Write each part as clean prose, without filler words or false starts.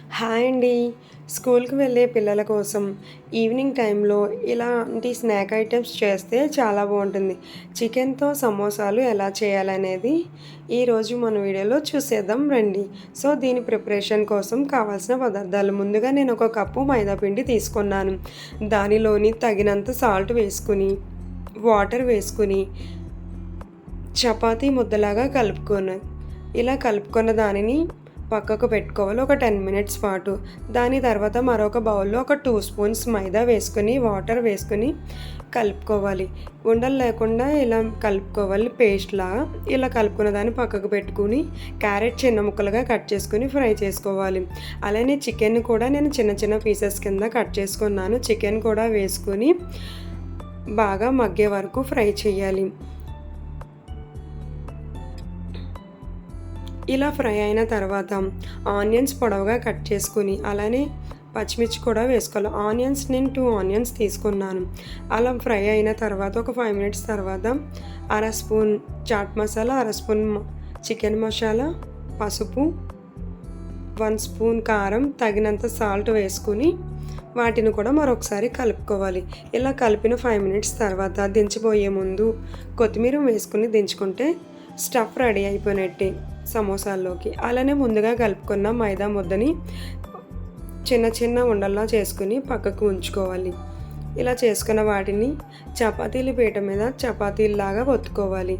Hi అండి. స్కూల్‌కి వెళ్ళే పిల్లల కోసం ఈవినింగ్ టైంలో ఇలాంటి స్నాక్ ఐటెమ్స్ చేస్తే చాలా బావుంటుంది. చికెన్‌తో సమోసాలు ఎలా చేయాలనేది ఈరోజు మన వీడియోలో చూసేద్దాం రండి. సో, దీని ప్రిపరేషన్ కోసం కావాల్సిన పదార్థాలు ముందుగా నేను ఒక కప్పు మైదా పిండి తీసుకున్నాను. దానిలోని తగినంత సాల్ట్ వేసుకొని, వాటర్ వేసుకొని, చపాతీ ముద్దలాగా ఇలా కలుపుకున్న దానిని పక్కకు పెట్టుకోవాలి ఒక 10 మినిట్స్ పాటు. దాని తర్వాత మరొక బౌల్‌లో ఒక 2 స్పూన్స్ మైదా వేసుకొని, వాటర్ వేసుకొని కలుపుకోవాలి. ఉండలు లేకుండా ఇలా కలుపుకోవాలి పేస్ట్‌లాగా. ఇలా కలుపుకున్న దాన్ని పక్కకు పెట్టుకొని, క్యారెట్ చిన్న ముక్కలుగా కట్ చేసుకొని ఫ్రై చేసుకోవాలి. అలానే చికెన్ కూడా నేను చిన్న చిన్న పీసెస్ కింద కట్ చేసుకున్నాను. చికెన్ కూడా వేసుకొని బాగా మగ్గే వరకు ఫ్రై చేయాలి. ఇలా ఫ్రై అయిన తర్వాత ఆనియన్స్ పొడవుగా కట్ చేసుకుని, అలానే పచ్చిమిర్చి కూడా వేసుకోవాలి. నేను 2 ఆనియన్స్ తీసుకున్నాను. అలా ఫ్రై అయిన తర్వాత ఒక 5 మినిట్స్ తర్వాత అర స్పూన్ చాట్ మసాలా, అర స్పూన్ చికెన్ మసాలా, పసుపు, 1 స్పూన్ కారం, తగినంత సాల్ట్ వేసుకుని వాటిని కూడా మరొకసారి కలుపుకోవాలి. ఇలా కలిపిన 5 మినిట్స్ తర్వాత దించిపోయే ముందు కొత్తిమీర వేసుకుని దించుకుంటే స్టఫ్ రెడీ అయిపోయినట్టే సమోసాల్లోకి. అలానే ముందుగా కలుపుకున్న మైదా ముద్దని చిన్న చిన్న ఉండల్లా చేసుకుని పక్కకు ఉంచుకోవాలి. ఇలా చేసుకున్న వాటిని చపాతీల పీట మీద చపాతీల్లాగా ఒత్తుకోవాలి.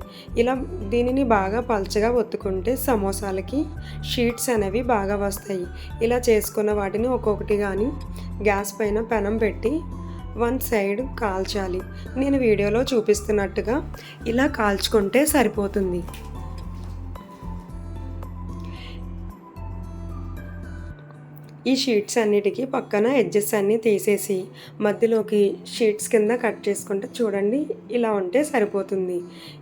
దీనిని బాగా పల్చగా ఒత్తుకుంటే సమోసాలకి షీట్స్ అనేవి బాగా వస్తాయి. ఇలా చేసుకున్న వాటిని ఒక్కొక్కటి కానీ గ్యాస్ పైన పెనం పెట్టి 1 సైడ్ కాల్చాలి. నేను వీడియోలో చూపిస్తున్నట్టుగా ఇలా కాల్చుకుంటే సరిపోతుంది. ఈ షీట్స్ అన్నిటికీ పక్కన ఎడ్జెస్ అన్నీ తీసేసి మధ్యలోకి షీట్స్ కింద కట్ చేసుకుంటే చూడండి ఇలా ఉంటే సరిపోతుంది.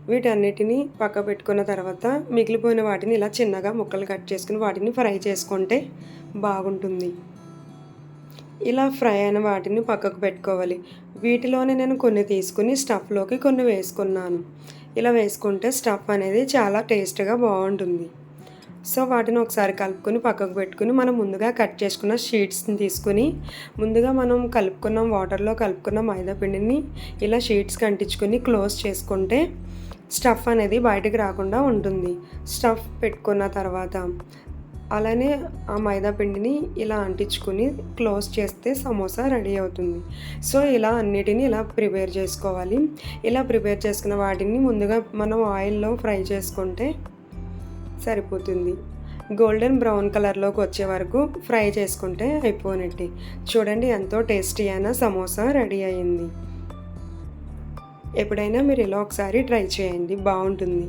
వీటన్నిటిని పక్క పెట్టుకున్న తర్వాత మిగిలిపోయిన వాటిని ఇలా చిన్నగా ముక్కలు కట్ చేసుకుని వాటిని ఫ్రై చేసుకుంటే బాగుంటుంది. ఇలా ఫ్రై అయిన వాటిని పక్కకు పెట్టుకోవాలి. వీటిలోనే నేను కొన్ని తీసుకుని స్టఫ్లోకి కొన్ని వేసుకున్నాను. ఇలా వేసుకుంటే స్టఫ్ అనేది చాలా టేస్ట్గా బాగుంటుంది. సో వాటిని ఒకసారి కలుపుకొని పక్కకు పెట్టుకుని మనం ముందుగా కట్ చేసుకున్న షీట్స్ని తీసుకుని ముందుగా మనం వాటర్లో కలుపుకున్న మైదా పిండిని ఇలా షీట్స్కి అంటించుకొని క్లోజ్ చేసుకుంటే స్టఫ్ అనేది బయటకు రాకుండా ఉంటుంది. స్టఫ్ పెట్టుకున్న తర్వాత అలానే ఆ మైదా పిండిని ఇలా అంటించుకుని క్లోజ్ చేస్తే సమోసా రెడీ అవుతుంది. సో ఇలా అన్నిటిని ఇలా ప్రిపేర్ చేసుకోవాలి. ఇలా ప్రిపేర్ చేసుకున్న వాటిని ముందుగా మనం ఆయిల్లో ఫ్రై చేసుకుంటే సరిపోతుంది. గోల్డెన్ బ్రౌన్ కలర్లోకి వచ్చే వరకు ఫ్రై చేసుకుంటే అయిపోయినట్టే. చూడండి ఎంతో టేస్టీ అయిన సమోసా రెడీ అయింది. ఎప్పుడైనా మీరు ఇలా ఒకసారి ట్రై చేయండి, బాగుంటుంది.